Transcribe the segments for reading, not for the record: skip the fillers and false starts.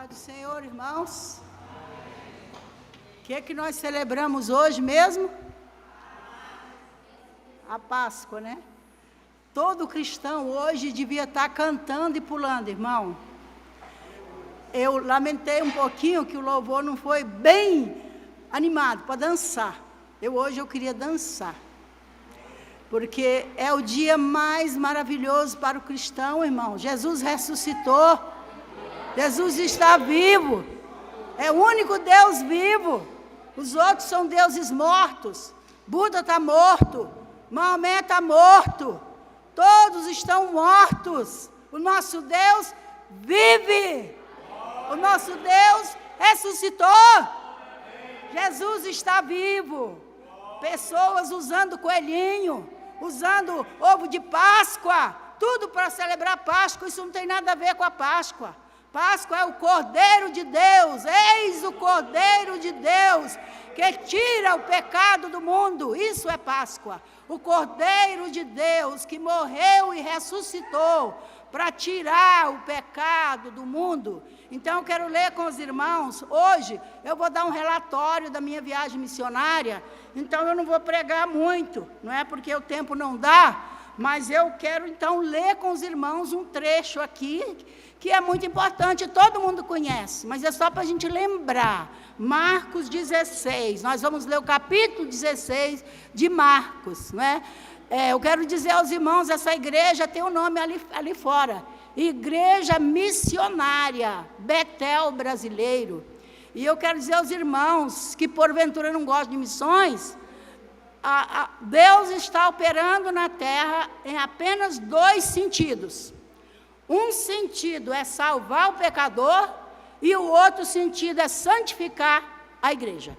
Paz do Senhor, irmãos. O que nós celebramos hoje mesmo? A Páscoa, né? Todo cristão hoje devia estar cantando e pulando, irmão. Eu lamentei um pouquinho que o louvor não foi bem animado para dançar. Hoje eu queria dançar. Porque é o dia mais maravilhoso para o cristão, irmão. Jesus ressuscitou. Jesus está vivo. É o único Deus vivo. Os outros são deuses mortos. Buda está morto. Maomé está morto. Todos estão mortos. O nosso Deus vive. O nosso Deus ressuscitou. Jesus está vivo. Pessoas usando coelhinho, usando ovo de Páscoa, tudo para celebrar Páscoa. Isso não tem nada a ver com a Páscoa. Páscoa é o Cordeiro de Deus. Eis o Cordeiro de Deus que tira o pecado do mundo. Isso é Páscoa. O Cordeiro de Deus que morreu e ressuscitou para tirar o pecado do mundo. Então eu quero ler com os irmãos. Hoje eu vou dar um relatório da minha viagem missionária. Então eu não vou pregar muito, não é porque o tempo não dá, mas eu quero então ler com os irmãos um trecho aqui, que é muito importante, todo mundo conhece, mas é só para a gente lembrar. Marcos 16, nós vamos ler o capítulo 16 de Marcos, não é? Eu quero dizer aos irmãos, essa igreja tem um nome ali fora, Igreja Missionária Betel Brasileiro. E eu quero dizer aos irmãos que porventura não gostam de missões, Deus está operando na terra em apenas dois sentidos. Um sentido é salvar o pecador e o outro sentido é santificar a igreja.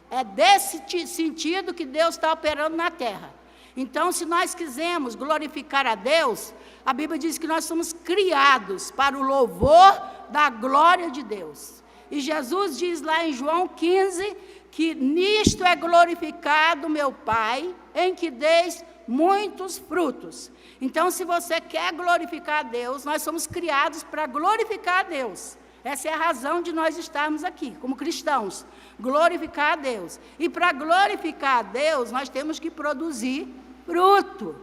É desse sentido que Deus está operando na terra. Então, se nós quisermos glorificar a Deus, a Bíblia diz que nós somos criados para o louvor da glória de Deus. E Jesus diz lá em João 15, que nisto é glorificado meu Pai, em que deis muitos frutos. Então, se você quer glorificar a Deus, nós somos criados para glorificar a Deus. Essa é a razão de nós estarmos aqui, como cristãos, glorificar a Deus. E para glorificar a Deus, nós temos que produzir fruto.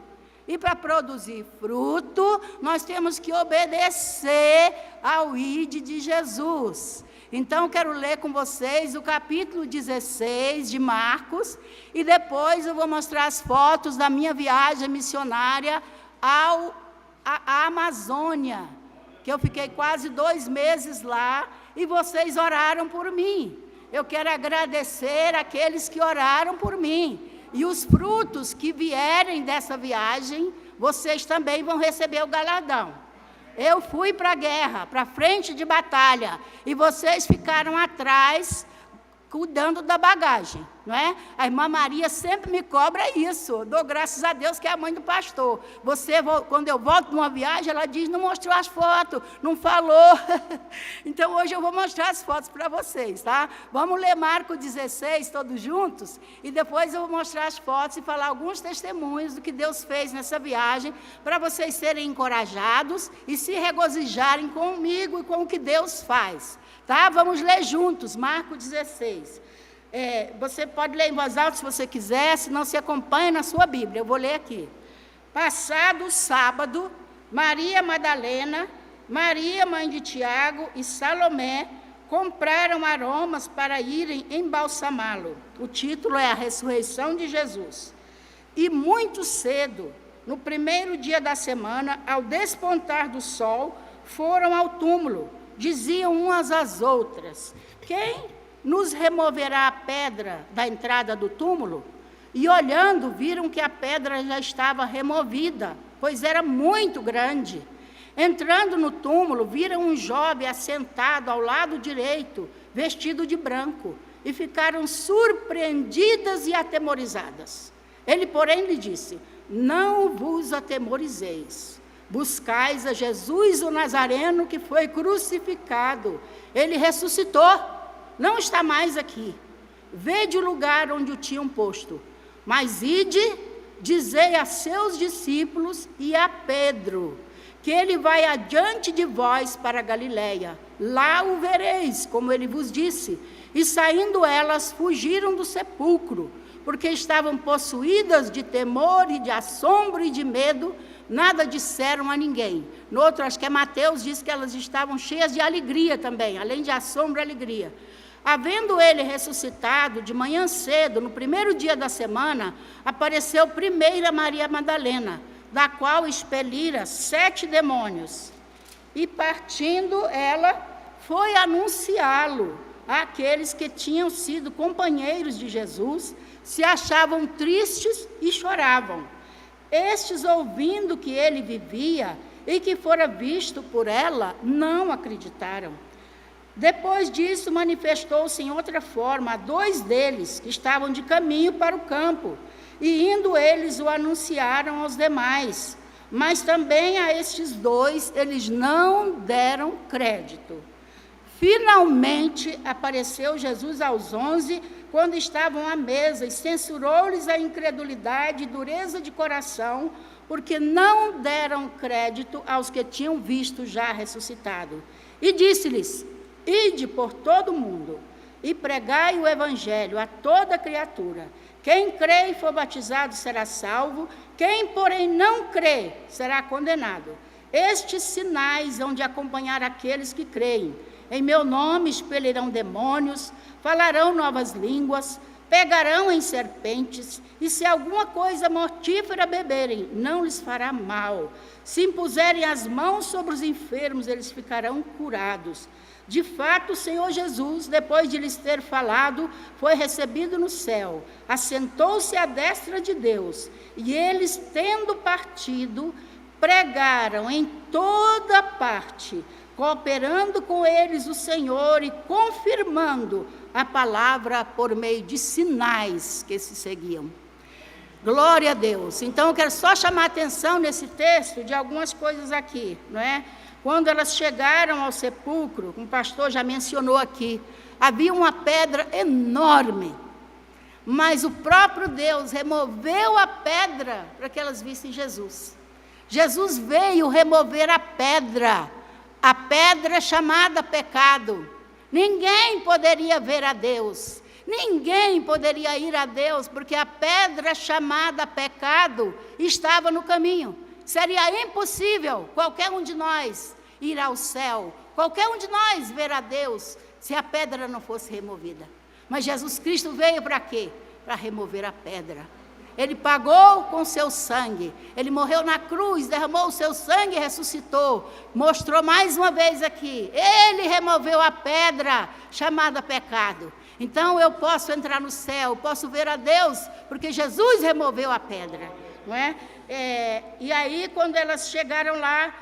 E para produzir fruto, nós temos que obedecer ao ID de Jesus. Então, eu quero ler com vocês o capítulo 16 de Marcos, e depois eu vou mostrar as fotos da minha viagem missionária à Amazônia, que eu fiquei quase 2 meses lá, e vocês oraram por mim. Eu quero agradecer aqueles que oraram por mim. E os frutos que vierem dessa viagem, vocês também vão receber o galardão. Eu fui para a guerra, para a frente de batalha, e vocês ficaram atrás, cuidando da bagagem, não é? A irmã Maria sempre me cobra isso. Eu dou graças a Deus que é a mãe do pastor. Quando eu volto de uma viagem, ela diz, não mostrou as fotos, não falou. Então, hoje eu vou mostrar as fotos para vocês, tá? Vamos ler Marcos 16, todos juntos, e depois eu vou mostrar as fotos e falar alguns testemunhos do que Deus fez nessa viagem, para vocês serem encorajados e se regozijarem comigo e com o que Deus faz. Tá? Vamos ler juntos, Marcos 16. Você pode ler em voz alta se você quiser, se não se acompanha na sua Bíblia. Eu vou ler aqui. Passado o sábado, Maria Madalena, Maria, mãe de Tiago, e Salomé compraram aromas para irem embalsamá-lo. O título é A Ressurreição de Jesus. E muito cedo, no primeiro dia da semana, ao despontar do sol, foram ao túmulo. Diziam umas às outras, quem nos removerá a pedra da entrada do túmulo? E olhando, viram que a pedra já estava removida, pois era muito grande. Entrando no túmulo, viram um jovem assentado ao lado direito, vestido de branco, e ficaram surpreendidas e atemorizadas. Ele, porém, lhe disse, não vos atemorizeis. Buscais a Jesus o Nazareno que foi crucificado. Ele ressuscitou, não está mais aqui. Vede o lugar onde o tinham posto. Mas ide, dizei a seus discípulos e a Pedro, que ele vai adiante de vós para a Galiléia. Lá o vereis, como ele vos disse. E saindo elas, fugiram do sepulcro, porque estavam possuídas de temor e de assombro e de medo, nada disseram a ninguém. No outro, acho que é Mateus, diz que elas estavam cheias de alegria também, além de assombro, alegria. Havendo ele ressuscitado, de manhã cedo, no primeiro dia da semana, apareceu primeiro a Maria Madalena, da qual expelira 7 demônios. E partindo ela, foi anunciá-lo àqueles que tinham sido companheiros de Jesus, se achavam tristes e choravam. Estes, ouvindo que ele vivia e que fora visto por ela, não acreditaram. Depois disso, manifestou-se em outra forma a 2 deles, que estavam de caminho para o campo, e indo eles o anunciaram aos demais. Mas também a estes 2 eles não deram crédito. Finalmente apareceu Jesus aos 11, quando estavam à mesa, e censurou-lhes a incredulidade e dureza de coração, porque não deram crédito aos que tinham visto já ressuscitado. E disse-lhes: ide por todo o mundo, e pregai o evangelho a toda criatura. Quem crê e for batizado será salvo, quem, porém, não crê será condenado. Estes sinais hão de acompanhar aqueles que creem. Em meu nome expelirão demônios, falarão novas línguas, pegarão em serpentes, e se alguma coisa mortífera beberem, não lhes fará mal. Se impuserem as mãos sobre os enfermos, eles ficarão curados. De fato, o Senhor Jesus, depois de lhes ter falado, foi recebido no céu, assentou-se à destra de Deus, e eles, tendo partido, pregaram em toda parte, cooperando com eles o Senhor e confirmando a palavra por meio de sinais que se seguiam. Glória a Deus. Então, eu quero só chamar a atenção nesse texto de algumas coisas aqui, não é? Quando elas chegaram ao sepulcro, como o pastor já mencionou aqui, havia uma pedra enorme, mas o próprio Deus removeu a pedra para que elas vissem Jesus. Jesus veio remover a pedra chamada pecado. Ninguém poderia ver a Deus, ninguém poderia ir a Deus, porque a pedra chamada pecado estava no caminho. Seria impossível qualquer um de nós ir ao céu, qualquer um de nós ver a Deus, se a pedra não fosse removida. Mas Jesus Cristo veio para quê? Para remover a pedra. Ele pagou com seu sangue, ele morreu na cruz, derramou o seu sangue e ressuscitou. Mostrou mais uma vez aqui, ele removeu a pedra chamada pecado. Então eu posso entrar no céu, posso ver a Deus, porque Jesus removeu a pedra, não é? E aí, quando elas chegaram lá,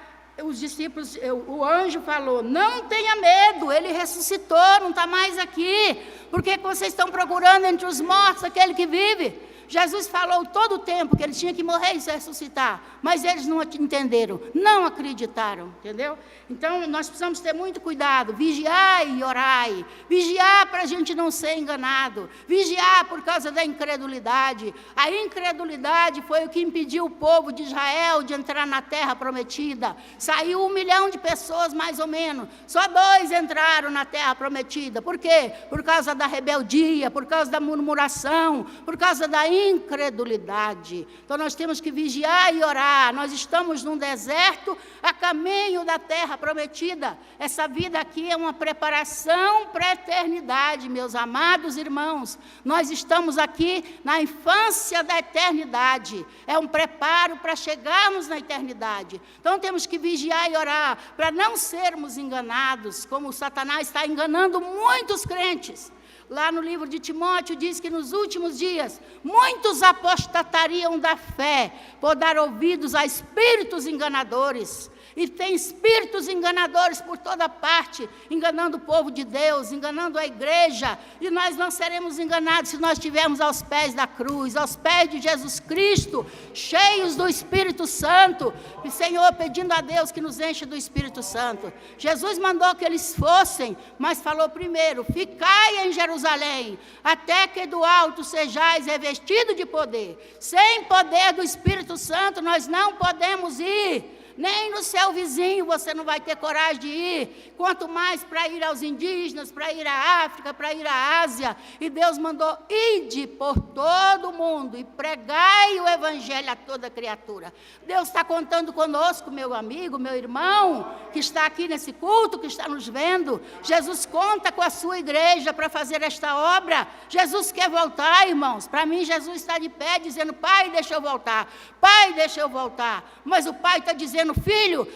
os discípulos, o anjo falou: não tenha medo, ele ressuscitou, não está mais aqui. Por que vocês estão procurando entre os mortos aquele que vive? Jesus falou todo o tempo que ele tinha que morrer e se ressuscitar, mas eles não entenderam, não acreditaram, entendeu? Então, nós precisamos ter muito cuidado, vigiai e orai, vigiar para a gente não ser enganado, vigiar por causa da incredulidade. A incredulidade foi o que impediu o povo de Israel de entrar na terra prometida. Saiu 1 milhão de pessoas, mais ou menos, só 2 entraram na terra prometida. Por quê? Por causa da rebeldia, por causa da murmuração, por causa da incredulidade. Então nós temos que vigiar e orar. Nós estamos num deserto a caminho da terra prometida. Essa vida aqui é uma preparação para a eternidade, meus amados irmãos. Nós estamos aqui na infância da eternidade. É um preparo para chegarmos na eternidade. Então temos que vigiar e orar para não sermos enganados, como Satanás está enganando muitos crentes. Lá no livro de Timóteo diz que nos últimos dias muitos apostatariam da fé por dar ouvidos a espíritos enganadores. E tem espíritos enganadores por toda parte, enganando o povo de Deus, enganando a igreja. E nós não seremos enganados se nós estivermos aos pés da cruz, aos pés de Jesus Cristo, cheios do Espírito Santo. E Senhor, pedindo a Deus que nos enche do Espírito Santo. Jesus mandou que eles fossem, mas falou primeiro: ficai em Jerusalém, até que do alto sejais revestidos de poder. Sem poder do Espírito Santo nós não podemos ir. nem no seu vizinho você não vai ter coragem de ir, quanto mais para ir aos indígenas, para ir à África, para ir à Ásia. E Deus mandou: ide por todo o mundo e pregai o evangelho a toda criatura. Deus está contando conosco, meu amigo, meu irmão, que está aqui nesse culto, que está nos vendo. Jesus conta com a sua igreja para fazer esta obra. Jesus quer voltar, irmãos. Para mim, Jesus está de pé dizendo: Pai, deixa eu voltar. Pai, deixa eu voltar. Mas o Pai está dizendo: filho,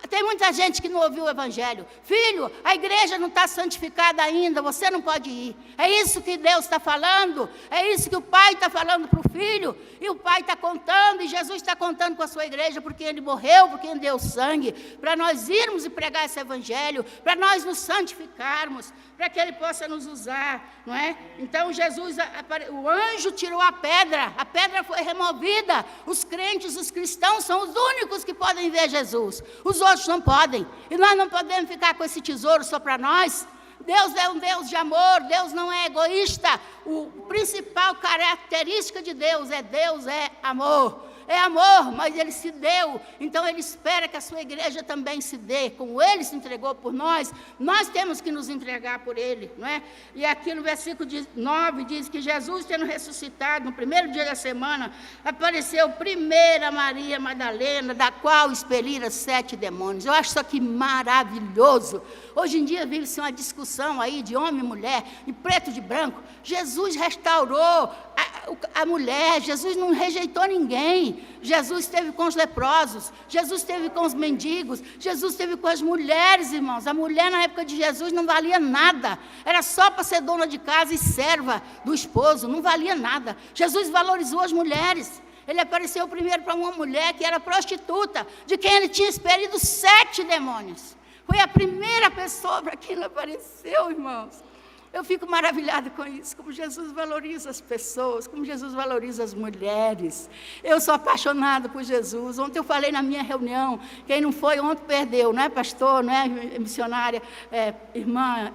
tem muita gente que não ouviu o evangelho. Filho, a igreja não está santificada ainda, você não pode ir. É isso que Deus está falando, é isso que o Pai está falando para o filho. E o Pai está contando, e Jesus está contando com a sua igreja, porque Ele morreu, porque Ele deu sangue, para nós irmos e pregar esse evangelho, para nós nos santificarmos, para que Ele possa nos usar, não é? Então Jesus, o anjo tirou a pedra foi removida. Os crentes, os cristãos são os únicos que podem ver Jesus. Os outros não podem. E nós não podemos ficar com esse tesouro só para nós. Deus é um Deus de amor, Deus não é egoísta. O principal característica de Deus é amor. É amor, mas Ele se deu. Então Ele espera que a sua igreja também se dê. Como Ele se entregou por nós, nós temos que nos entregar por Ele, não é? E aqui no versículo 9 diz que Jesus, tendo ressuscitado no primeiro dia da semana, apareceu primeiro a Maria Madalena, da qual expelira 7 demônios. Eu acho isso aqui maravilhoso. Hoje em dia vive-se uma discussão aí de homem e mulher, de preto e de branco. Jesus restaurou a mulher, Jesus não rejeitou ninguém. Jesus esteve com os leprosos, Jesus esteve com os mendigos, Jesus esteve com as mulheres, irmãos. A mulher na época de Jesus não valia nada, era só para ser dona de casa e serva do esposo, não valia nada. Jesus valorizou as mulheres. Ele apareceu primeiro para uma mulher que era prostituta, de quem ele tinha expelido 7 demônios. Foi a primeira pessoa para quem ele apareceu, irmãos. Eu fico maravilhada com isso, como Jesus valoriza as pessoas, como Jesus valoriza as mulheres. Eu sou apaixonada por Jesus. Ontem eu falei na minha reunião, quem não foi ontem perdeu, não é pastor, não é missionária, irmã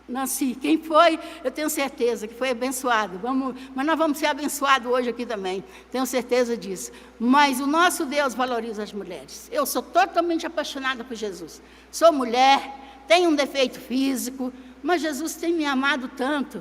Nancy, quem foi, eu tenho certeza que foi abençoado. Mas nós vamos ser abençoados hoje aqui também, tenho certeza disso. Mas o nosso Deus valoriza as mulheres. Eu sou totalmente apaixonada por Jesus. Sou mulher, tenho um defeito físico, mas Jesus tem me amado tanto.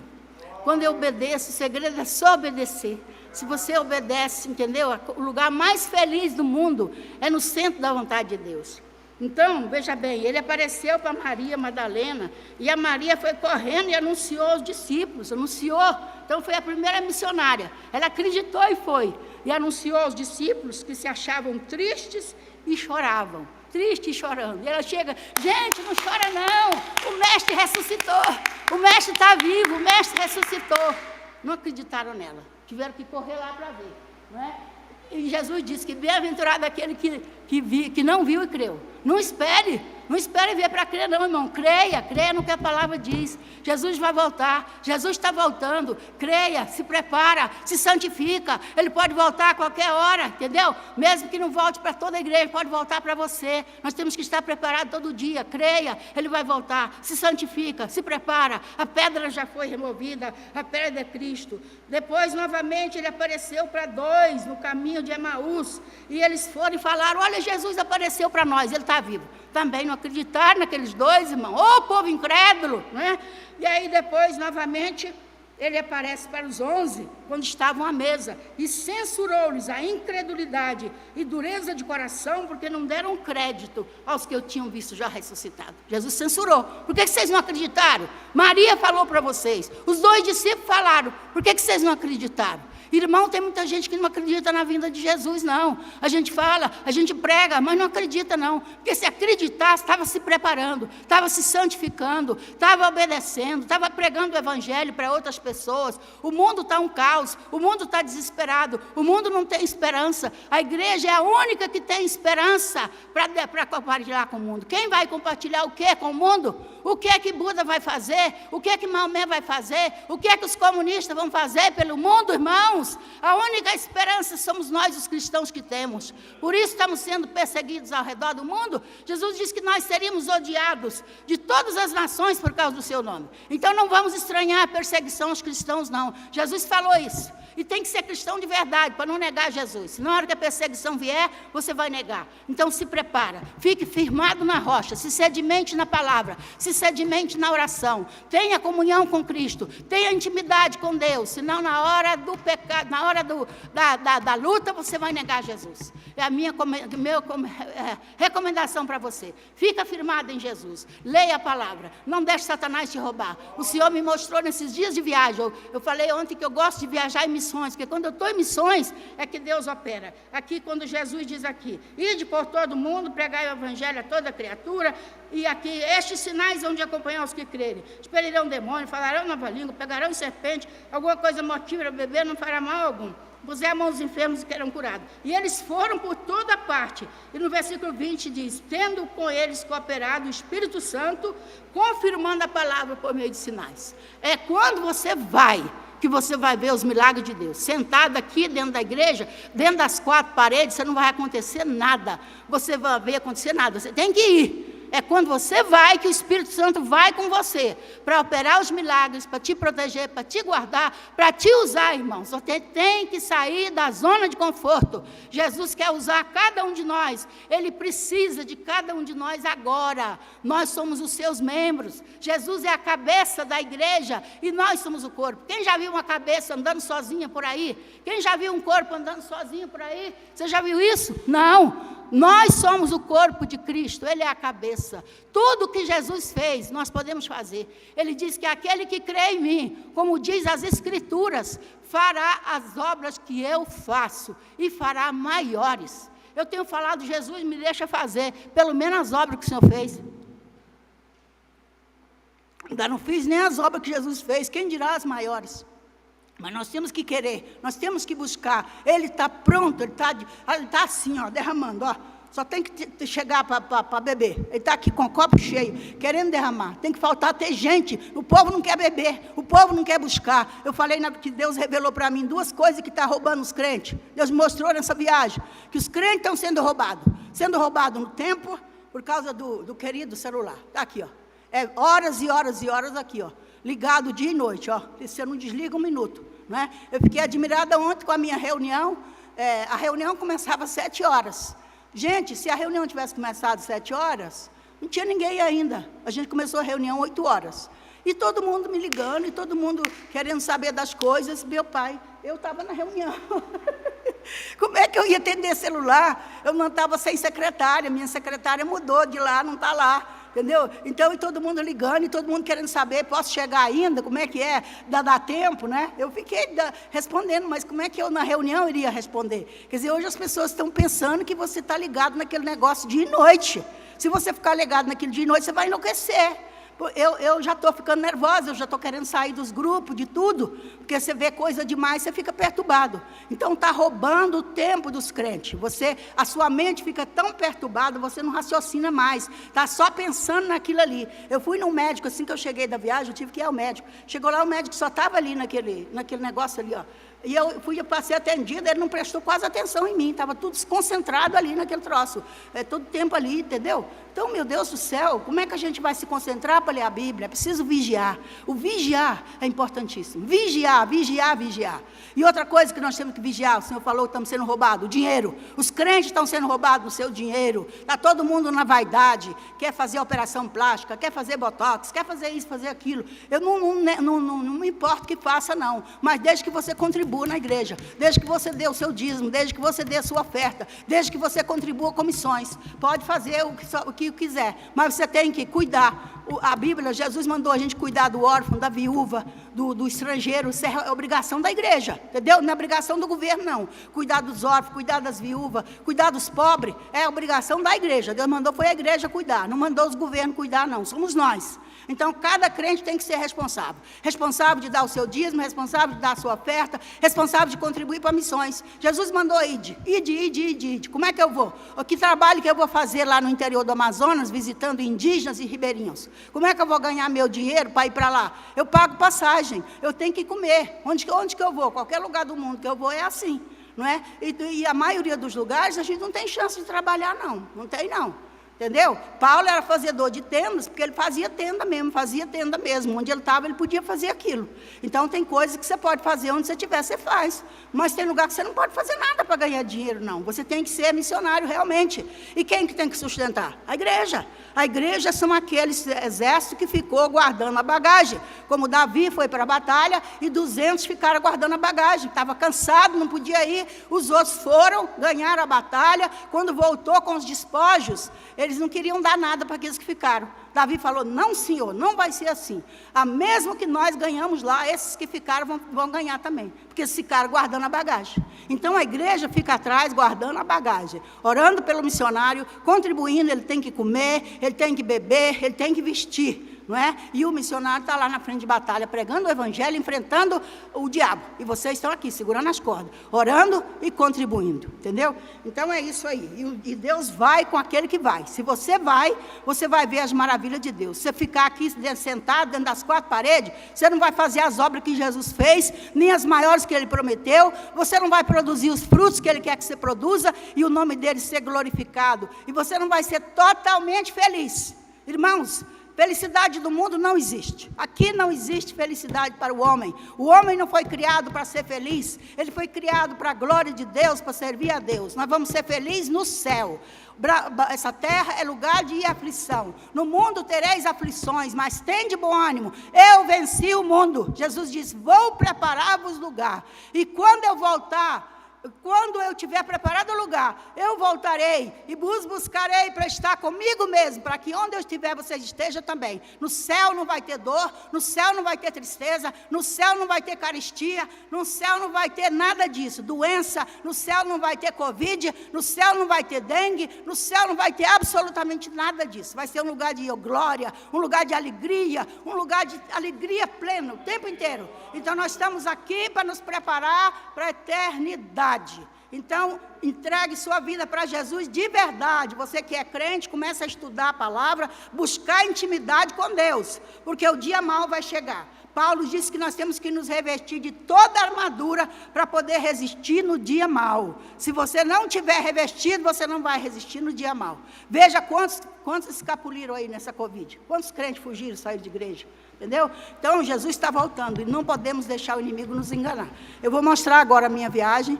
Quando eu obedeço, o segredo é só obedecer. Se você obedece, entendeu? O lugar mais feliz do mundo é no centro da vontade de Deus. Então, veja bem, ele apareceu para Maria Madalena, e a Maria foi correndo e anunciou aos discípulos, então foi a primeira missionária. Ela acreditou e foi, e anunciou aos discípulos que se achavam tristes e choravam. Triste e chorando. E ela chega: gente, não chora não, o mestre ressuscitou, o mestre está vivo, o mestre ressuscitou. Não acreditaram nela, tiveram que correr lá para ver, não é? E Jesus disse que bem-aventurado aquele que não viu e creu. Não espere ver para crer não, irmão. Creia no que a palavra diz. Jesus vai voltar, Jesus está voltando. Creia, se prepara, se santifica. Ele pode voltar a qualquer hora, entendeu? Mesmo que não volte para toda a igreja, pode voltar para você. Nós temos que estar preparados todo dia. Creia, Ele vai voltar. Se santifica, se prepara. A pedra já foi removida, a pedra é Cristo. Depois, novamente, Ele apareceu para 2 no caminho de Emaús. E eles foram e falaram: olha, Jesus apareceu para nós, Ele está vivo. Também não acreditaram naqueles 2, irmão. Ô, povo incrédulo, né? E aí depois, novamente, ele aparece para os 11, quando estavam à mesa, e censurou-lhes a incredulidade e dureza de coração, porque não deram crédito aos que eu tinham visto já ressuscitado. Jesus censurou. Por que vocês não acreditaram? Maria falou para vocês. Os 2 discípulos falaram. Por que vocês não acreditaram? Irmão, tem muita gente que não acredita na vinda de Jesus, não. A gente fala, a gente prega, mas não acredita, não. Porque se acreditasse, estava se preparando, estava se santificando, estava obedecendo, estava pregando o evangelho para outras pessoas. O mundo está um caos, o mundo está desesperado, o mundo não tem esperança. A igreja é a única que tem esperança para compartilhar com o mundo. Quem vai compartilhar o que com o mundo? O que é que Buda vai fazer? O que é que Maomé vai fazer? O que é que os comunistas vão fazer pelo mundo, irmãos? A única esperança somos nós, os cristãos, que temos. Por isso estamos sendo perseguidos ao redor do mundo. Jesus disse que nós seríamos odiados de todas as nações por causa do seu nome. Então não vamos estranhar a perseguição aos cristãos, não. Jesus falou isso. E tem que ser cristão de verdade, para não negar Jesus. Se na hora que a perseguição vier, você vai negar. Então se prepara, fique firmado na rocha, se sedimente na palavra, se sedimente na oração, tenha comunhão com Cristo, tenha intimidade com Deus, senão na hora do pecado, na hora da luta, você vai negar Jesus. É a minha recomendação para você. Fica firmado em Jesus, leia a palavra, não deixe Satanás te roubar. O Senhor me mostrou nesses dias de viagem, eu falei ontem que eu gosto de viajar em missões, porque quando eu estou em missões, é que Deus opera. Aqui, quando Jesus diz aqui, ide por todo mundo, pregai o evangelho a toda criatura, e aqui, estes sinais hão de acompanhar os que crerem. Expelirão demônio, falarão nova língua, pegarão em serpente, alguma coisa mortífera beber não fará mal algum. Puser a mão dos enfermos e serão curados. E eles foram por toda parte. E no versículo 20 diz, tendo com eles cooperado o Espírito Santo, confirmando a palavra por meio de sinais. É quando você vai, que você vai ver os milagres de Deus. Sentado aqui dentro da igreja, dentro das 4 paredes, você não vai acontecer nada. Você vai ver acontecer nada. Você tem que ir. É quando você vai, que o Espírito Santo vai com você, para operar os milagres, para te proteger, para te guardar, para te usar, irmãos. Você tem que sair da zona de conforto. Jesus quer usar cada um de nós. Ele precisa de cada um de nós agora. Nós somos os seus membros. Jesus é a cabeça da igreja e nós somos o corpo. Quem já viu uma cabeça andando sozinha por aí? Quem já viu um corpo andando sozinho por aí? Você já viu isso? Não. Nós somos o corpo de Cristo, Ele é a cabeça. Tudo que Jesus fez, nós podemos fazer. Ele diz que aquele que crê em mim, como diz as Escrituras, fará as obras que eu faço e fará maiores. Eu tenho falado, Jesus me deixa fazer, pelo menos as obras que o Senhor fez. Ainda não fiz nem as obras que Jesus fez, quem dirá as maiores? Mas nós temos que querer, nós temos que buscar. Ele está pronto, ele está assim, ó, derramando, ó. Só tem que chegar para beber. Ele está aqui com o copo cheio, querendo derramar. Tem que faltar ter gente. O povo não quer beber, o povo não quer buscar. Eu falei que Deus revelou para mim 2 coisas que estão roubando os crentes. Deus me mostrou nessa viagem, que os crentes estão sendo roubados. Sendo roubados no tempo, por causa do querido celular. Está aqui, ó. É horas e horas e horas aqui, ó. Ligado dia e noite, ó. Você não desliga um minuto. Né? Eu fiquei admirada ontem com a minha reunião. A reunião começava às 7 horas. Gente, se a reunião tivesse começado às 7 horas, não tinha ninguém ainda. A gente começou a reunião às 8 horas. E todo mundo me ligando, e todo mundo querendo saber das coisas. Meu pai, eu estava na reunião. Como é que eu ia atender celular? Eu não estava sem secretária, minha secretária mudou de lá, não está lá. Entendeu? Então, e todo mundo ligando, e todo mundo querendo saber, posso chegar ainda, como é que é, dá tempo, né? Eu fiquei respondendo, mas como é que eu na reunião iria responder? Quer dizer, hoje as pessoas estão pensando que você está ligado naquele negócio dia e noite. Se você ficar ligado naquele dia e noite, você vai enlouquecer. Eu já estou ficando nervosa, eu já estou querendo sair dos grupos, de tudo, porque você vê coisa demais, você fica perturbado. Então, está roubando o tempo dos crentes. A sua mente fica tão perturbada, você não raciocina mais, está só pensando naquilo ali. Eu fui num médico, assim que eu cheguei da viagem, eu tive que ir ao médico. Chegou lá, o médico só estava ali naquele negócio ali, ó. E eu passei atendida, ele não prestou quase atenção em mim, estava tudo desconcentrado ali naquele troço, todo tempo ali, entendeu? Então, meu Deus do céu, como é que a gente vai se concentrar para ler a Bíblia? É preciso vigiar. O vigiar é importantíssimo. Vigiar, vigiar, vigiar. E outra coisa que nós temos que vigiar, o Senhor falou que estamos sendo roubados, o dinheiro. Os crentes estão sendo roubados do seu dinheiro. Está todo mundo na vaidade, quer fazer operação plástica, quer fazer botox, quer fazer isso, fazer aquilo. Eu não me importo que faça, não. Mas desde que você contribua na igreja, desde que você dê o seu dízimo, desde que você dê a sua oferta, desde que você contribua com missões. Pode fazer o que quiser, mas você tem que cuidar. A Bíblia, Jesus mandou a gente cuidar do órfão, da viúva, do estrangeiro. Isso é obrigação da igreja, entendeu? Não é obrigação do governo, não. Cuidar dos órfãos, cuidar das viúvas, cuidar dos pobres, é obrigação da igreja. Deus mandou, foi a igreja cuidar, não mandou os governos cuidar, não. Somos nós. Então, cada crente tem que ser responsável. Responsável de dar o seu dízimo, responsável de dar a sua oferta, responsável de contribuir para missões. Jesus mandou ide. Como é que eu vou? Que trabalho que eu vou fazer lá no interior do Amazonas, visitando indígenas e ribeirinhos? Como é que eu vou ganhar meu dinheiro para ir para lá? Eu pago passagem, eu tenho que comer. Onde que eu vou? Qualquer lugar do mundo que eu vou é assim, não é? E a maioria dos lugares a gente não tem chance de trabalhar, não. Não tem, não. Entendeu? Paulo era fazedor de tendas, porque ele fazia tenda mesmo. Onde ele estava, ele podia fazer aquilo. Então, tem coisas que você pode fazer onde você estiver, você faz. Mas tem lugar que você não pode fazer nada para ganhar dinheiro, não. Você tem que ser missionário realmente. E quem que tem que sustentar? A igreja. A igreja são aqueles exércitos que ficou guardando a bagagem. Como Davi foi para a batalha e 200 ficaram guardando a bagagem. Estava cansado, não podia ir. Os outros foram, ganharam a batalha. Quando voltou com os despojos, eles não queriam dar nada para aqueles que ficaram. Davi falou, não senhor, não vai ser assim. Mesmo que nós ganhamos lá, esses que ficaram vão ganhar também. Porque eles ficaram guardando a bagagem. Então a igreja fica atrás guardando a bagagem. Orando pelo missionário, contribuindo, ele tem que comer, ele tem que beber, ele tem que vestir. Não é? E o missionário está lá na frente de batalha, pregando o evangelho, enfrentando o diabo. E vocês estão aqui, segurando as cordas, orando e contribuindo. Entendeu? Então é isso aí. E Deus vai com aquele que vai. Se você vai ver as maravilhas de Deus. Se você ficar aqui sentado dentro das 4 paredes, você não vai fazer as obras que Jesus fez, nem as maiores que Ele prometeu. Você não vai produzir os frutos que Ele quer que você produza e o nome dEle ser glorificado. E você não vai ser totalmente feliz. Irmãos, felicidade do mundo não existe. Aqui não existe felicidade para o homem. O homem não foi criado para ser feliz. Ele foi criado para a glória de Deus, para servir a Deus. Nós vamos ser felizes no céu. Essa terra é lugar de aflição. No mundo tereis aflições, mas tende bom ânimo. Eu venci o mundo. Jesus diz, vou preparar-vos lugar. E quando eu voltar, quando eu tiver preparado o lugar, eu voltarei e vos buscarei para estar comigo mesmo, para que onde eu estiver, vocês estejam também. No céu não vai ter dor, no céu não vai ter tristeza, no céu não vai ter carestia, no céu não vai ter nada disso, doença, no céu não vai ter Covid, no céu não vai ter dengue, no céu não vai ter absolutamente nada disso. Vai ser um lugar de glória, um lugar de alegria plena o tempo inteiro. Então nós estamos aqui para nos preparar para a eternidade. Então, entregue sua vida para Jesus de verdade. Você que é crente, comece a estudar a palavra, buscar intimidade com Deus, porque o dia mau vai chegar. Paulo disse que nós temos que nos revestir de toda a armadura para poder resistir no dia mau. Se você não tiver revestido, você não vai resistir no dia mau. Veja quantos escapuliram aí nessa Covid. Quantos crentes fugiram, saíram de igreja. Entendeu? Então, Jesus está voltando e não podemos deixar o inimigo nos enganar. Eu vou mostrar agora a minha viagem,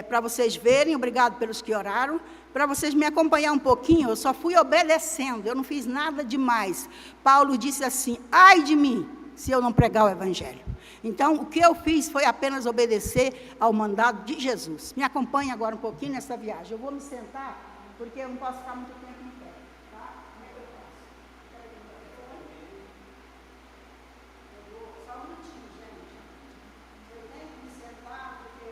para vocês verem, obrigado pelos que oraram, para vocês me acompanhar um pouquinho. Eu só fui obedecendo, eu não fiz nada demais. Paulo disse assim, ai de mim, se eu não pregar o evangelho. Então, o que eu fiz foi apenas obedecer ao mandado de Jesus. Me acompanhe agora um pouquinho nessa viagem. Eu vou me sentar, porque eu não posso ficar muito tempo em pé. Tá? Como é que eu faço? Só um minutinho, gente. Eu tenho que me sentar, porque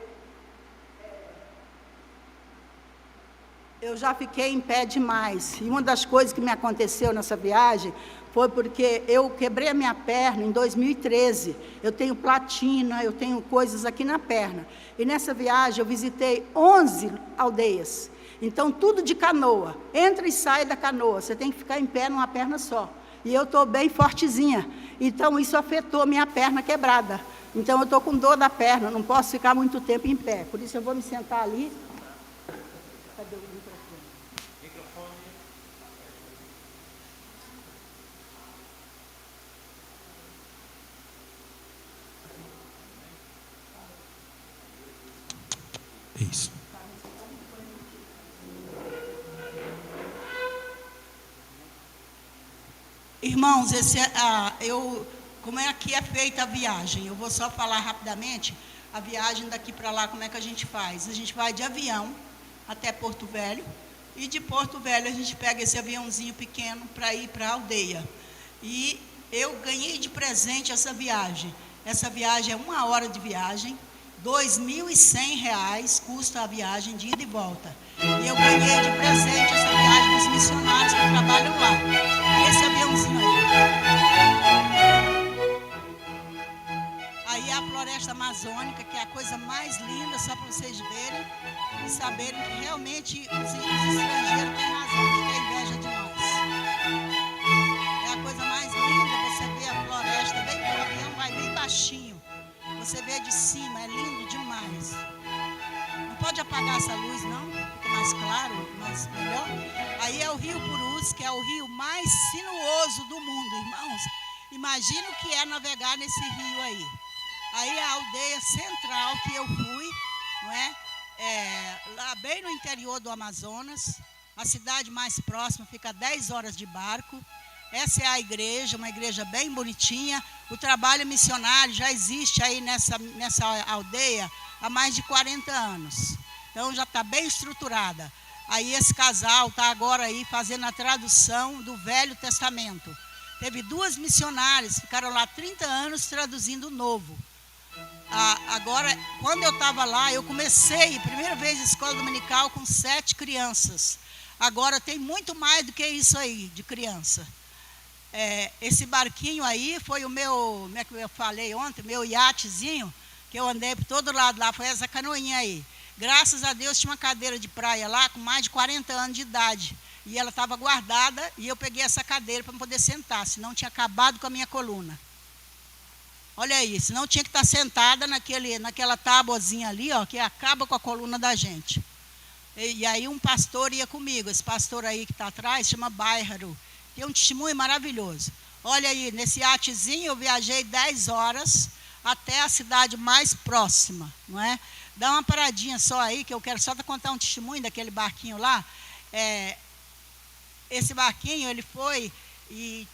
eu já fiquei em pé demais. E uma das coisas que me aconteceu nessa viagem foi porque eu quebrei a minha perna em 2013. Eu tenho platina, eu tenho coisas aqui na perna. E nessa viagem eu visitei 11 aldeias. Então, tudo de canoa. Entra e sai da canoa. Você tem que ficar em pé numa perna só. E eu estou bem fortezinha. Então, isso afetou minha perna quebrada. Então, eu estou com dor da perna. Não posso ficar muito tempo em pé. Por isso, eu vou me sentar ali. Cadê o microfone? Isso. Irmãos, como é que é feita a viagem? Eu vou só falar rapidamente a viagem daqui para lá, como é que a gente faz. A gente vai de avião até Porto Velho, e de Porto Velho a gente pega esse aviãozinho pequeno para ir para a aldeia. E eu ganhei de presente essa viagem. Essa viagem é 1 hora de viagem, R$ 2.100 custa a viagem de ida e volta. E eu ganhei de presente essa viagem dos missionários que trabalham lá. Esse aviãozinho aí é a floresta amazônica, que é a coisa mais linda, só para vocês verem e saberem que realmente os estrangeiros têm razão de ter inveja de nós. É a coisa mais linda, você vê a floresta, o avião vai bem baixinho, você vê de cima, é lindo demais. Não pode apagar essa luz não, fica mais claro, mais melhor. Aí é o Rio Purus, Amazonas, que é o rio mais sinuoso do mundo, irmãos. Imagina o que é navegar nesse rio aí. Aí a aldeia central que eu fui, não é? Lá bem no interior do Amazonas, a cidade mais próxima fica a 10 horas de barco. Essa é a igreja, uma igreja bem bonitinha. O trabalho missionário já existe aí nessa aldeia há mais de 40 anos. Então já está bem estruturada. Aí esse casal está agora aí fazendo a tradução do Velho Testamento. Teve 2 missionárias, ficaram lá 30 anos traduzindo o Novo. Agora, quando eu estava lá, eu comecei, primeira vez, escola dominical com 7 crianças. Agora tem muito mais do que isso aí, de criança. Esse barquinho aí foi o meu, como é que eu falei ontem, meu iatezinho, que eu andei por todo lado lá, foi essa canoinha aí. Graças a Deus tinha uma cadeira de praia lá com mais de 40 anos de idade. E ela estava guardada e eu peguei essa cadeira para poder sentar, senão tinha acabado com a minha coluna. Olha aí, senão tinha que estar sentada naquela tábuazinha ali, ó, que acaba com a coluna da gente. E aí um pastor ia comigo, esse pastor aí que está atrás, chama Bairro. Tem um testemunho maravilhoso. Olha aí, nesse iatezinho eu viajei 10 horas até a cidade mais próxima, não é? Dá uma paradinha só aí, que eu quero só contar um testemunho daquele barquinho lá. Esse barquinho, ele foi e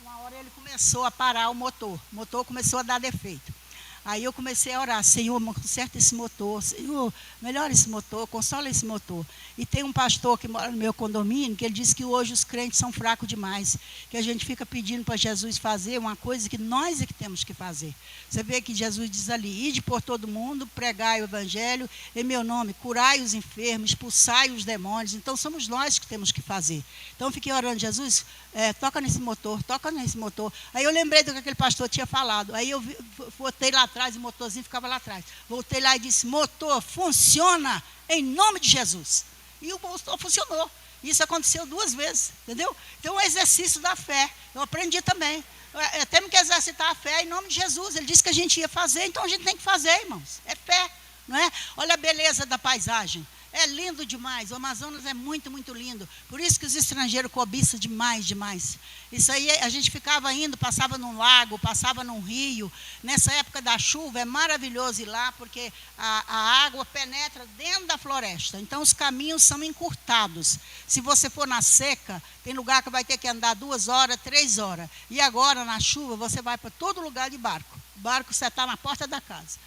uma hora ele começou a parar o motor começou a dar defeito. Aí eu comecei a orar, Senhor, conserta esse motor, Senhor, melhora esse motor, consola esse motor. E tem um pastor que mora no meu condomínio, que ele diz que hoje os crentes são fracos demais, que a gente fica pedindo para Jesus fazer uma coisa que nós é que temos que fazer. Você vê que Jesus diz ali, ide por todo mundo, pregai o evangelho, em meu nome, curai os enfermos, expulsai os demônios. Então somos nós que temos que fazer. Então fiquei orando, Jesus, toca nesse motor. Aí eu lembrei do que aquele pastor tinha falado. Aí eu voltei lá atrás, o motorzinho ficava lá atrás. Voltei lá e disse, motor, funciona em nome de Jesus. E o motor funcionou. Isso aconteceu 2 vezes, entendeu? Então o exercício da fé, eu aprendi também. Temos que exercitar a fé em nome de Jesus. Ele disse que a gente ia fazer, então a gente tem que fazer, irmãos. É fé, não é? Olha a beleza da paisagem. É lindo demais, o Amazonas é muito, muito lindo. Por isso que os estrangeiros cobiçam demais. Isso aí, a gente ficava indo, passava num lago, passava num rio. Nessa época da chuva, é maravilhoso ir lá, porque a água penetra dentro da floresta. Então, os caminhos são encurtados. Se você for na seca, tem lugar que vai ter que andar 2 horas, 3 horas. E agora, na chuva, você vai para todo lugar de barco. O barco você está na porta da casa.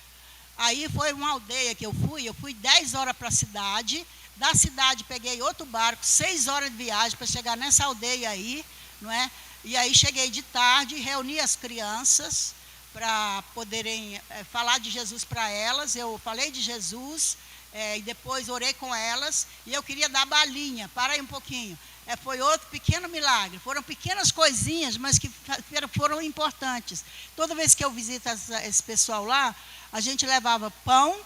Aí foi uma aldeia que eu fui 10 horas para a cidade, da cidade peguei outro barco, 6 horas de viagem para chegar nessa aldeia aí, não é? E aí cheguei de tarde, reuni as crianças para poderem falar de Jesus para elas. Eu falei de Jesus e depois orei com elas e eu queria dar balinha. Para aí um pouquinho. Foi outro pequeno milagre. Foram pequenas coisinhas, mas que foram importantes. Toda vez que eu visito esse pessoal lá, a gente levava pão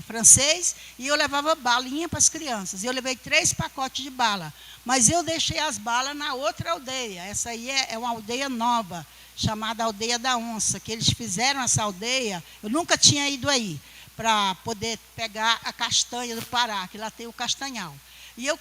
francês, e eu levava balinha para as crianças. Eu levei 3 pacotes de bala, mas eu deixei as balas na outra aldeia. Essa aí é uma aldeia nova, chamada Aldeia da Onça, que eles fizeram essa aldeia. Eu nunca tinha ido aí, para poder pegar a castanha do Pará, que lá tem o castanhal. E eu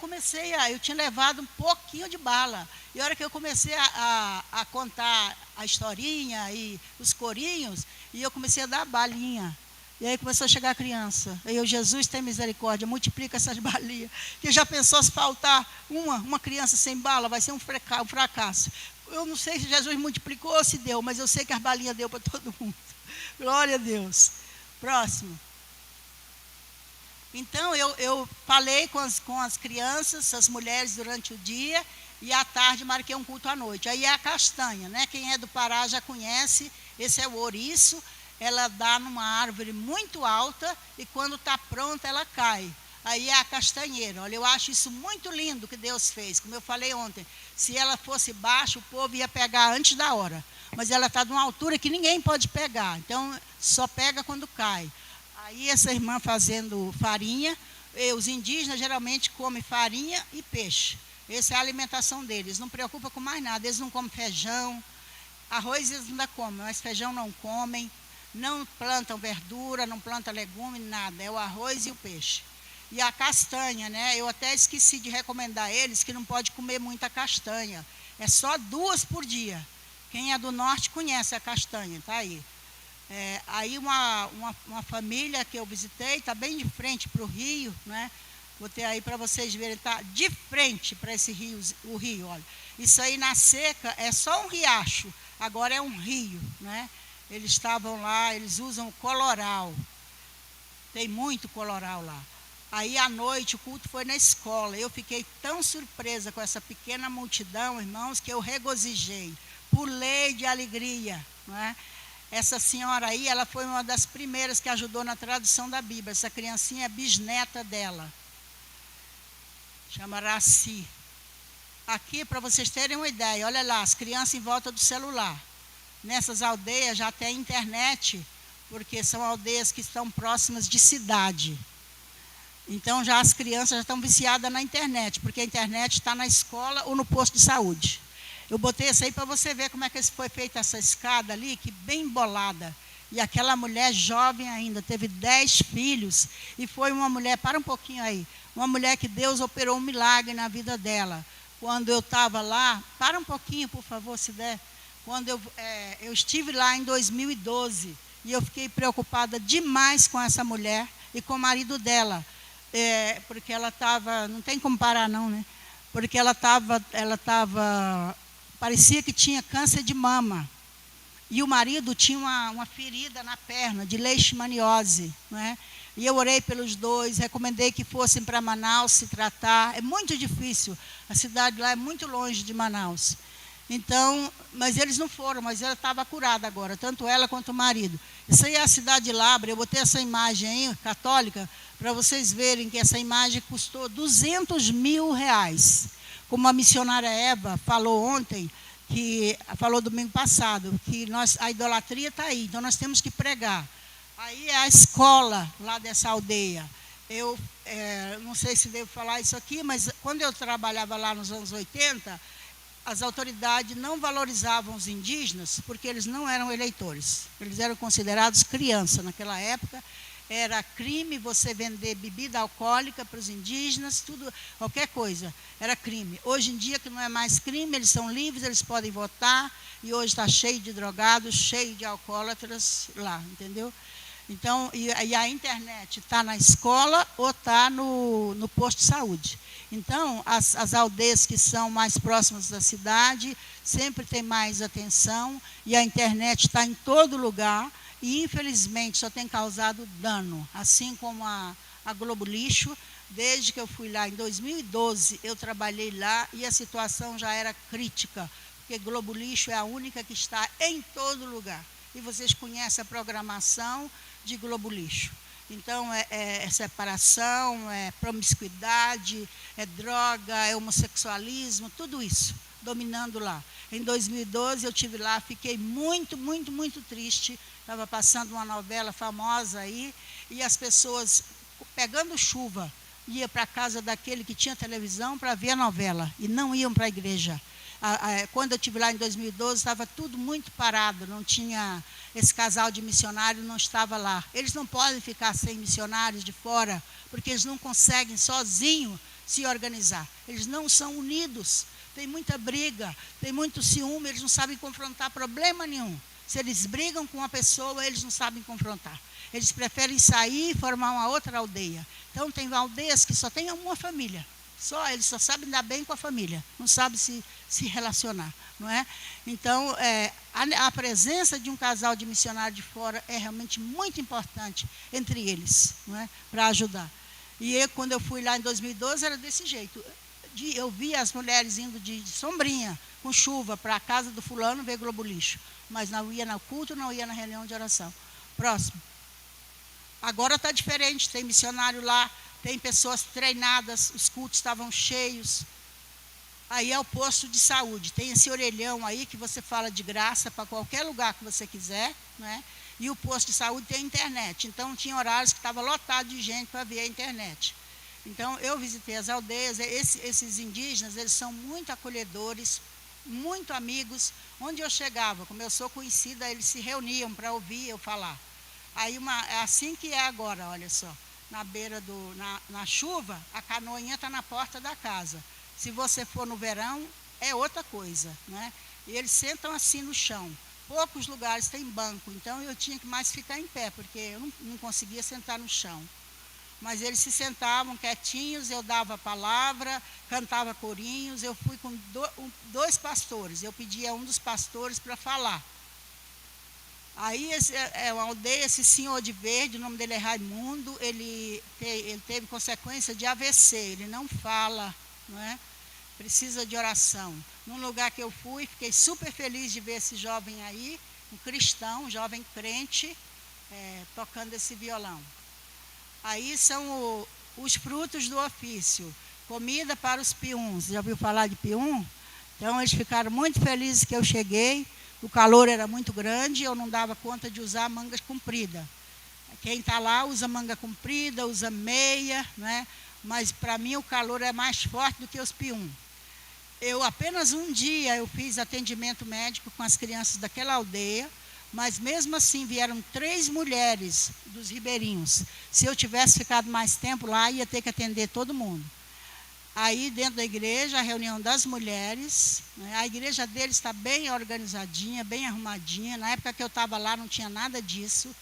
eu tinha levado um pouquinho de bala. E a hora que eu comecei a contar a historinha e os corinhos, e eu comecei a dar balinha. E aí começou a chegar a criança. Aí eu, Jesus, tem misericórdia, multiplica essas balinhas. Que já pensou se faltar uma criança sem bala, vai ser um fracasso. Eu não sei se Jesus multiplicou ou se deu, mas eu sei que as balinhas deu para todo mundo. Glória a Deus. Próximo. Então, eu falei com as crianças, as mulheres durante o dia, e à tarde marquei um culto à noite. Aí é a castanha, né? Quem é do Pará já conhece, esse é o ouriço, ela dá numa árvore muito alta, e quando está pronta ela cai. Aí é a castanheira. Olha, eu acho isso muito lindo que Deus fez. Como eu falei ontem, se ela fosse baixa, o povo ia pegar antes da hora. Mas ela está de uma altura que ninguém pode pegar, então só pega quando cai. Aí essa irmã fazendo farinha, os indígenas geralmente comem farinha e peixe. Essa é a alimentação deles, não preocupa com mais nada. Eles não comem feijão, arroz eles ainda comem, mas feijão não comem, não plantam verdura, não plantam legume, nada, é o arroz e o peixe. E a castanha, né? Eu até esqueci de recomendar a eles que não pode comer muita castanha. É só 2 por dia. Quem é do norte conhece a castanha, tá aí. Aí uma família que eu visitei, está bem de frente para o rio, né? Botei aí para vocês verem, está de frente para esse rio, o rio, olha. Isso aí na seca é só um riacho, agora é um rio, né? Eles estavam lá, eles usam coloral. Tem muito coloral lá. Aí à noite o culto foi na escola. Eu fiquei tão surpresa com essa pequena multidão, irmãos, que eu regozijei. Pulei de alegria, não é? Essa senhora aí, ela foi uma das primeiras que ajudou na tradução da Bíblia. Essa criancinha é bisneta dela. Chama Raci. Aqui, para vocês terem uma ideia, olha lá, as crianças em volta do celular. Nessas aldeias já tem internet, porque são aldeias que estão próximas de cidade. Então, já as crianças já estão viciadas na internet, porque a internet está na escola ou no posto de saúde. Eu botei isso aí para você ver como é que foi feita essa escada ali, que bem embolada. E aquela mulher jovem ainda, teve 10 filhos, e foi uma mulher, para um pouquinho aí, uma mulher que Deus operou um milagre na vida dela. Quando eu estava lá, para um pouquinho, por favor, se der. Quando eu estive lá em 2012, e eu fiquei preocupada demais com essa mulher e com o marido dela. Porque ela estava, não tem como parar não, né? Porque ela estava, parecia que tinha câncer de mama. E o marido tinha uma ferida na perna, de leishmaniose, não é? E eu orei pelos dois, recomendei que fossem para Manaus se tratar. É muito difícil, a cidade lá é muito longe de Manaus. Então, mas eles não foram, mas ela estava curada agora, tanto ela quanto o marido. Isso aí é a cidade de Labre, eu botei essa imagem aí, católica, para vocês verem que essa imagem custou R$200 mil. Como a missionária Eva falou ontem, falou domingo passado, que a idolatria está aí, então nós temos que pregar. Aí é a escola lá dessa aldeia. Eu não sei se devo falar isso aqui, mas quando eu trabalhava lá nos anos 80, as autoridades não valorizavam os indígenas porque eles não eram eleitores. Eles eram considerados criança. Naquela época, era crime você vender bebida alcoólica para os indígenas, tudo, qualquer coisa, era crime. Hoje em dia, que não é mais crime, eles são livres, eles podem votar, e hoje está cheio de drogados, cheio de alcoólatras lá, entendeu? Então, e a internet está na escola ou está no posto de saúde. Então, as aldeias que são mais próximas da cidade sempre tem mais atenção, e a internet está em todo lugar, e infelizmente só tem causado dano, assim como a Globo Lixo. Desde que eu fui lá em 2012, eu trabalhei lá e a situação já era crítica, porque Globo Lixo é a única que está em todo lugar. E vocês conhecem a programação de Globo Lixo. Então, é separação, é promiscuidade, é droga, é homossexualismo, tudo isso dominando lá. Em 2012, eu estive lá, fiquei muito, muito, muito triste. Estava passando uma novela famosa aí, e as pessoas, pegando chuva, iam para a casa daquele que tinha televisão para ver a novela, e não iam para a igreja. Quando eu estive lá em 2012, estava tudo muito parado, não tinha, esse casal de missionários não estava lá. Eles não podem ficar sem missionários de fora, porque eles não conseguem sozinhos se organizar. Eles não são unidos, tem muita briga, tem muito ciúme, eles não sabem confrontar problema nenhum. Se eles brigam com uma pessoa, eles não sabem confrontar. Eles preferem sair e formar uma outra aldeia. Então, tem aldeias que só tem uma família. Eles só sabem dar bem com a família, não sabem se relacionar, não é? Então, a presença de um casal de missionários de fora é realmente muito importante entre eles, não é? Para ajudar. E quando eu fui lá em 2012, era desse jeito. Eu via as mulheres indo de sombrinha, com chuva, para a casa do fulano ver Globo Lixo. Mas não ia no culto, não ia na reunião de oração. Próximo. Agora está diferente, tem missionário lá, tem pessoas treinadas, os cultos estavam cheios. Aí é o posto de saúde, tem esse orelhão aí que você fala de graça para qualquer lugar que você quiser, né? E o posto de saúde tem internet. Então, tinha horários que estava lotado de gente para ver a internet. Então, eu visitei as aldeias, esses indígenas, eles são muito acolhedores, muito amigos. Onde eu chegava, como eu sou conhecida, eles se reuniam para ouvir eu falar. Aí, é assim que é agora, olha só. na beira na chuva, a canoinha está na porta da casa. Se você for no verão, é outra coisa, né? E eles sentam assim no chão. Poucos lugares tem banco, então eu tinha que mais ficar em pé, porque eu não conseguia sentar no chão. Mas eles se sentavam quietinhos, eu dava a palavra, cantava corinhos. Eu fui com dois pastores, eu pedi a um dos pastores para falar. Aí é uma aldeia, esse senhor de verde, o nome dele é Raimundo, ele teve consequência de AVC, ele não fala, não é? Precisa de oração. Num lugar que eu fui, fiquei super feliz de ver esse jovem aí, um cristão, um jovem crente, tocando esse violão. Aí são os frutos do ofício, comida para os piuns. Já ouviu falar de pium? Então eles ficaram muito felizes que eu cheguei. O calor era muito grande, eu não dava conta de usar mangas compridas. Quem está lá usa manga comprida, usa meia, né? Mas para mim o calor é mais forte do que os pium. Eu apenas um dia eu fiz atendimento médico com as crianças daquela aldeia, mas mesmo assim vieram 3 mulheres dos ribeirinhos. Se eu tivesse ficado mais tempo lá, ia ter que atender todo mundo. Aí dentro da igreja, a reunião das mulheres, né? A igreja deles está bem organizadinha, bem arrumadinha. Na época que eu estava lá não tinha nada disso.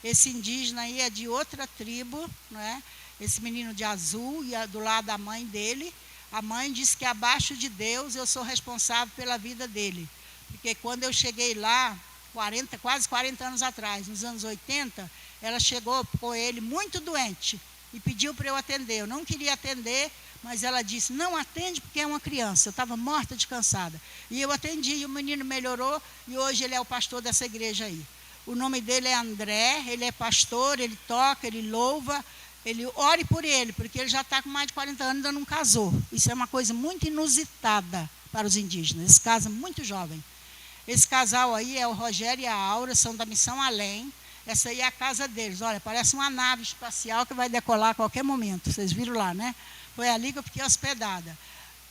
Esse indígena aí é de outra tribo, né? Esse menino de azul, e do lado da mãe dele. A mãe disse que abaixo de Deus eu sou responsável pela vida dele. Porque quando eu cheguei lá, quase 40 anos atrás, nos anos 80, ela chegou com ele muito doente e pediu para eu atender. Eu não queria atender, mas ela disse, não atende porque é uma criança. Eu estava morta de cansada. E eu atendi, e o menino melhorou, e hoje ele é o pastor dessa igreja aí. O nome dele é André, ele é pastor, ele toca, ele louva. Ele ore por ele, porque ele já está com mais de 40 anos e ainda não casou. Isso é uma coisa muito inusitada para os indígenas. Eles casam muito jovem. Esse casal aí é o Rogério e a Aura, são da Missão Além. Essa aí é a casa deles. Olha, parece uma nave espacial que vai decolar a qualquer momento. Vocês viram lá, né? Foi ali que eu fiquei hospedada.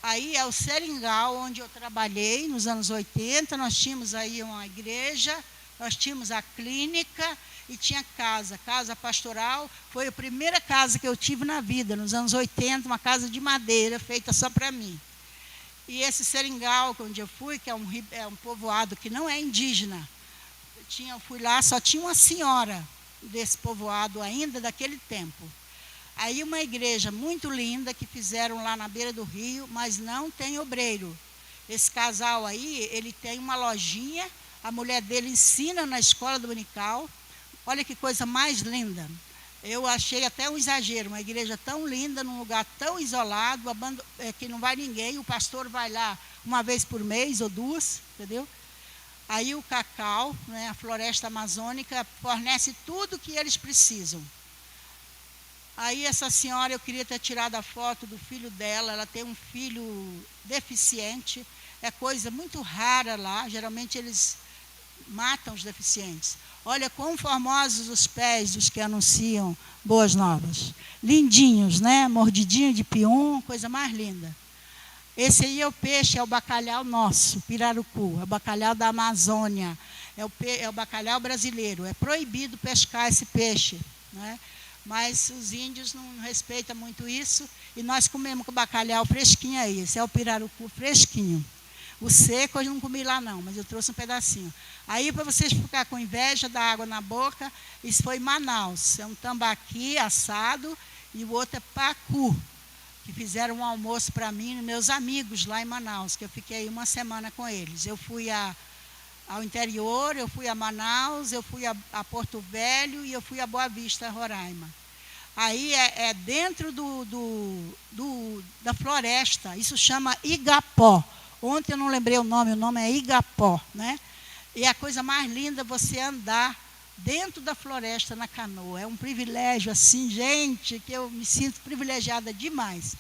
Aí é o Seringal, onde eu trabalhei nos anos 80. Nós tínhamos aí uma igreja, nós tínhamos a clínica e tinha casa pastoral. Foi a primeira casa que eu tive na vida, nos anos 80, uma casa de madeira feita só para mim. E esse Seringal, onde eu fui, que é um povoado que não é indígena, eu fui lá, só tinha uma senhora desse povoado ainda daquele tempo. Aí uma igreja muito linda que fizeram lá na beira do rio, mas não tem obreiro. Esse casal aí, ele tem uma lojinha, a mulher dele ensina na escola dominical. Olha que coisa mais linda. Eu achei até um exagero, uma igreja tão linda, num lugar tão isolado, que não vai ninguém, o pastor vai lá uma vez por mês ou 2, entendeu? Aí o cacau, né, a floresta amazônica, fornece tudo o que eles precisam. Aí essa senhora, eu queria ter tirado a foto do filho dela, ela tem um filho deficiente, é coisa muito rara lá, geralmente eles matam os deficientes. Olha quão formosos os pés dos que anunciam boas novas. Lindinhos, né? Mordidinho de pium, coisa mais linda. Esse aí é o peixe, é o bacalhau nosso, pirarucu, é o bacalhau da Amazônia, é o bacalhau brasileiro. É proibido pescar esse peixe, né? Mas os índios não respeitam muito isso, e nós comemos com o bacalhau fresquinho aí. Esse é o pirarucu fresquinho. O seco eu não comi lá não, mas eu trouxe um pedacinho. Aí, para vocês ficarem com inveja da água na boca, isso foi em Manaus. É um tambaqui assado e o outro é pacu, que fizeram um almoço para mim e meus amigos lá em Manaus, que eu fiquei uma semana com eles. Eu fui ao interior, eu fui a Manaus, eu fui a Porto Velho e eu fui a Boa Vista, Roraima. Aí é dentro da floresta, isso chama Igapó. Ontem eu não lembrei o nome é Igapó, né? E a coisa mais linda é você andar dentro da floresta na canoa. É um privilégio, assim, gente, que eu me sinto privilegiada demais.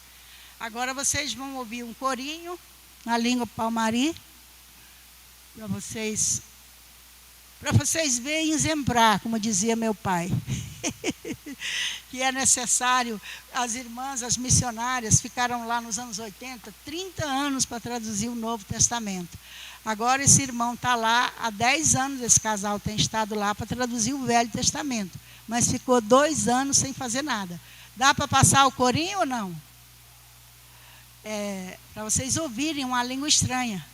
Agora vocês vão ouvir um corinho na língua palmari, para vocês verem exemplar, como dizia meu pai. Que é necessário, as irmãs, as missionárias, ficaram lá nos anos 80, 30 anos para traduzir o Novo Testamento. Agora esse irmão está lá, há 10 anos esse casal tem estado lá para traduzir o Velho Testamento. mas ficou 2 anos sem fazer nada. Dá para passar o corinho ou não? Para vocês ouvirem uma língua estranha.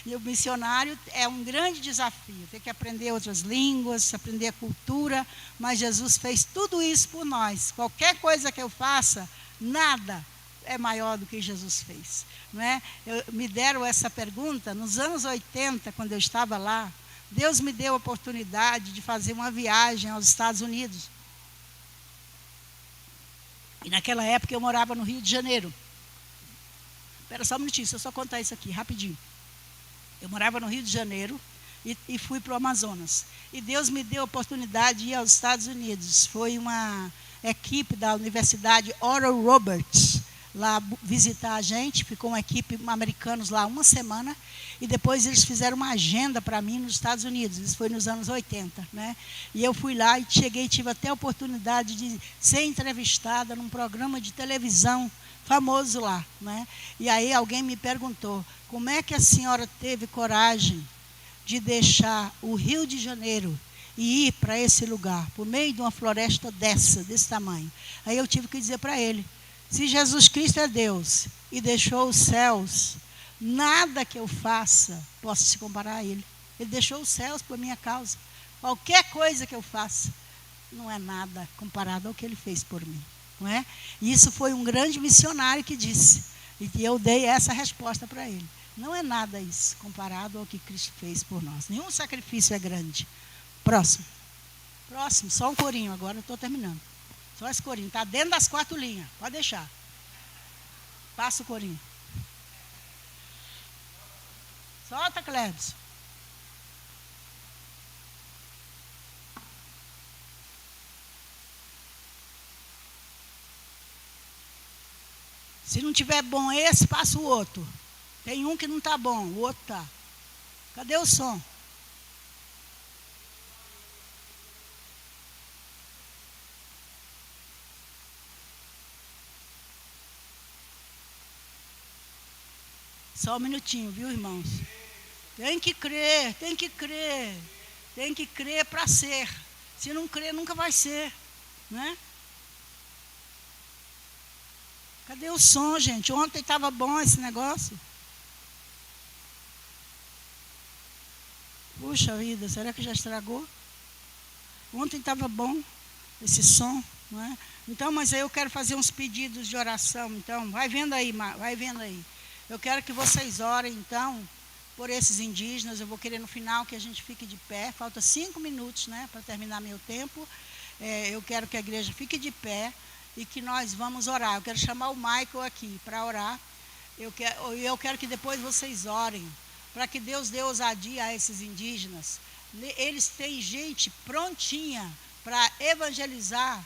E o missionário é um grande desafio, tem que aprender outras línguas, aprender a cultura, mas Jesus fez tudo isso por nós. Qualquer coisa que eu faça, nada é maior do que Jesus fez, não é? Me deram essa pergunta nos anos 80, quando eu estava lá. Deus me deu a oportunidade de fazer uma viagem aos Estados Unidos. E naquela época eu morava no Rio de Janeiro. Espera só um minutinho, deixa eu só contar isso aqui, rapidinho. Eu morava no Rio de Janeiro e fui para o Amazonas. E Deus me deu a oportunidade de ir aos Estados Unidos. Foi uma equipe da Universidade Oral Roberts lá visitar a gente. Ficou uma equipe americanos lá 1 semana. E depois eles fizeram uma agenda para mim nos Estados Unidos. Isso foi nos anos 80. Né? E eu fui lá e cheguei, tive até a oportunidade de ser entrevistada num programa de televisão famoso lá, né? E aí alguém me perguntou, como é que a senhora teve coragem de deixar o Rio de Janeiro e ir para esse lugar, por meio de uma floresta desse tamanho? Aí eu tive que dizer para ele, se Jesus Cristo é Deus e deixou os céus, nada que eu faça possa se comparar a Ele. Ele deixou os céus por minha causa. Qualquer coisa que eu faça não é nada comparado ao que Ele fez por mim. Não é? E isso foi um grande missionário que disse, e que eu dei essa resposta para ele. Não é nada isso, comparado ao que Cristo fez por nós. Nenhum sacrifício é grande. Próximo, só um corinho, agora eu estou terminando. Só esse corinho, está dentro das 4 linhas, pode deixar. Passa o corinho. Solta, Clébis. Se não tiver bom esse, passa o outro. Tem um que não está bom, o outro está. Cadê o som? Só um minutinho, viu, irmãos? Tem que crer, tem que crer. Tem que crer para ser. Se não crer, nunca vai ser. Né? Cadê o som, gente? Ontem estava bom esse negócio. Puxa vida, será que já estragou? Ontem estava bom esse som, não é? Então, mas aí eu quero fazer uns pedidos de oração. Então, vai vendo aí, vai vendo aí. Eu quero que vocês orem, então, por esses indígenas. Eu vou querer no final que a gente fique de pé. Falta 5 minutos, né, para terminar meu tempo. Eu quero que a igreja fique de pé e que nós vamos orar. Eu quero chamar o Michael aqui para orar. Eu quero que depois vocês orem, para que Deus dê ousadia a esses indígenas. Eles têm gente prontinha para evangelizar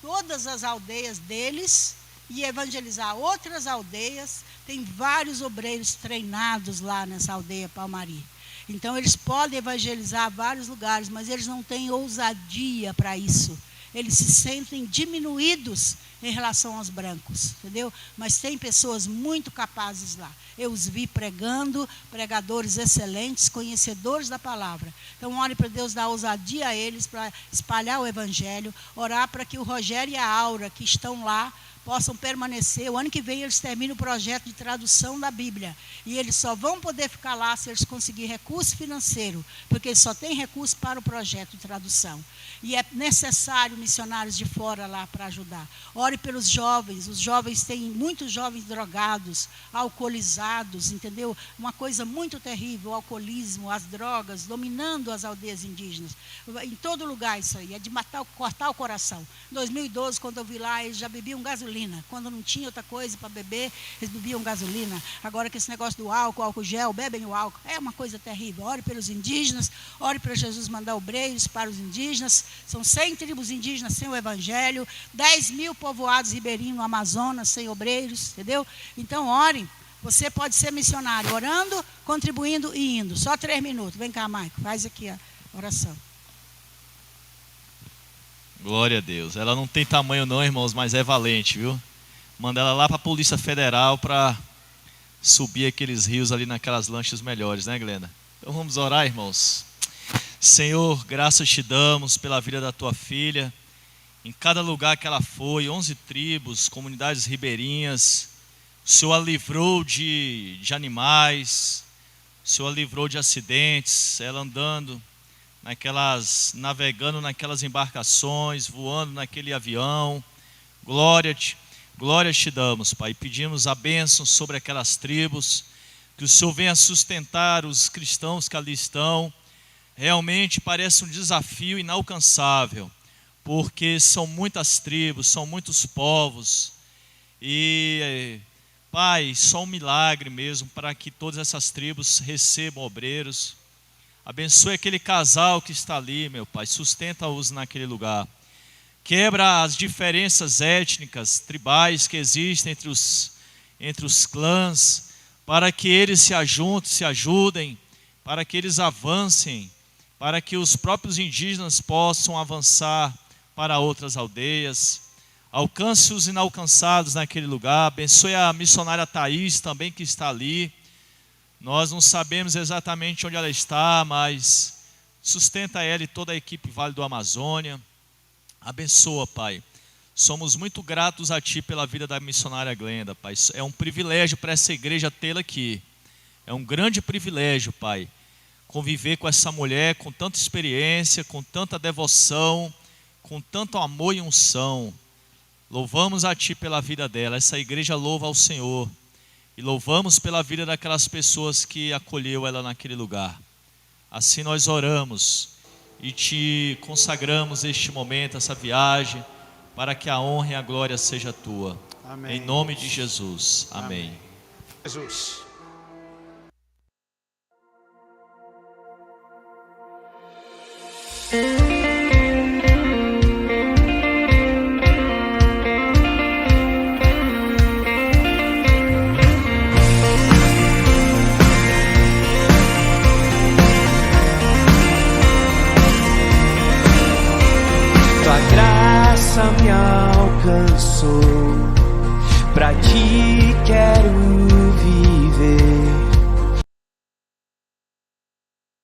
todas as aldeias deles e evangelizar outras aldeias. Tem vários obreiros treinados lá nessa aldeia Palmari. Então, eles podem evangelizar vários lugares, mas eles não têm ousadia para isso. Eles se sentem diminuídos em relação aos brancos, entendeu? Mas tem pessoas muito capazes lá. Eu os vi pregando, pregadores excelentes, conhecedores da palavra. Então, ore para Deus dar ousadia a eles para espalhar o evangelho, orar para que o Rogério e a Aura, que estão lá, possam permanecer. O ano que vem eles terminam o projeto de tradução da Bíblia. E eles só vão poder ficar lá se eles conseguirem recurso financeiro, porque eles só têm recurso para o projeto de tradução. E é necessário missionários de fora lá para ajudar. Ore pelos jovens. Os jovens têm muitos jovens drogados, alcoolizados, entendeu? Uma coisa muito terrível, o alcoolismo, as drogas, dominando as aldeias indígenas. Em todo lugar isso aí, é de matar, cortar o coração. Em 2012, quando eu vi lá, eles já bebiam gasolina. Quando não tinha outra coisa para beber, eles bebiam gasolina. Agora que esse negócio do álcool gel, bebem o álcool, é uma coisa terrível. Ore pelos indígenas, ore para Jesus mandar obreiros para os indígenas. São 100 tribos indígenas sem o evangelho, 10 mil povoados ribeirinhos no Amazonas sem obreiros, entendeu? Então, orem. Você pode ser missionário, orando, contribuindo e indo. Só 3 minutos. Vem cá, Maico, faz aqui a oração. Glória a Deus. Ela não tem tamanho não, irmãos, mas é valente, viu? Manda ela lá para a Polícia Federal para subir aqueles rios ali naquelas lanchas melhores, né, Glenda? Então vamos orar, irmãos. Senhor, graças te damos pela vida da tua filha. Em cada lugar que ela foi, 11 tribos, comunidades ribeirinhas, o Senhor a livrou de animais, o Senhor a livrou de acidentes, ela andando navegando naquelas embarcações, voando naquele avião. Glória te damos, Pai. Pedimos a bênção sobre aquelas tribos, que o Senhor venha sustentar os cristãos que ali estão. Realmente parece um desafio inalcançável, porque são muitas tribos, são muitos povos, e Pai, só um milagre mesmo para que todas essas tribos recebam obreiros. Abençoe aquele casal que está ali, meu Pai, sustenta-os naquele lugar. Quebra as diferenças étnicas, tribais que existem entre os clãs, para que eles se ajuntem, se ajudem, para que eles avancem, para que os próprios indígenas possam avançar para outras aldeias. Alcance os inalcançados naquele lugar. Abençoe a missionária Thaís também que está ali. Nós não sabemos exatamente onde ela está, mas sustenta ela e toda a equipe Vale do Amazônia. Abençoa, Pai. Somos muito gratos a Ti pela vida da missionária Glenda, Pai. É um privilégio para essa igreja tê-la aqui. É um grande privilégio, Pai, conviver com essa mulher com tanta experiência, com tanta devoção, com tanto amor e unção. Louvamos a Ti pela vida dela. Essa igreja louva ao Senhor. E louvamos pela vida daquelas pessoas que acolheu ela naquele lugar. Assim nós oramos e Te consagramos este momento, essa viagem, para que a honra e a glória seja Tua. Amém. Em nome de Jesus. Amém. Amém. Jesus.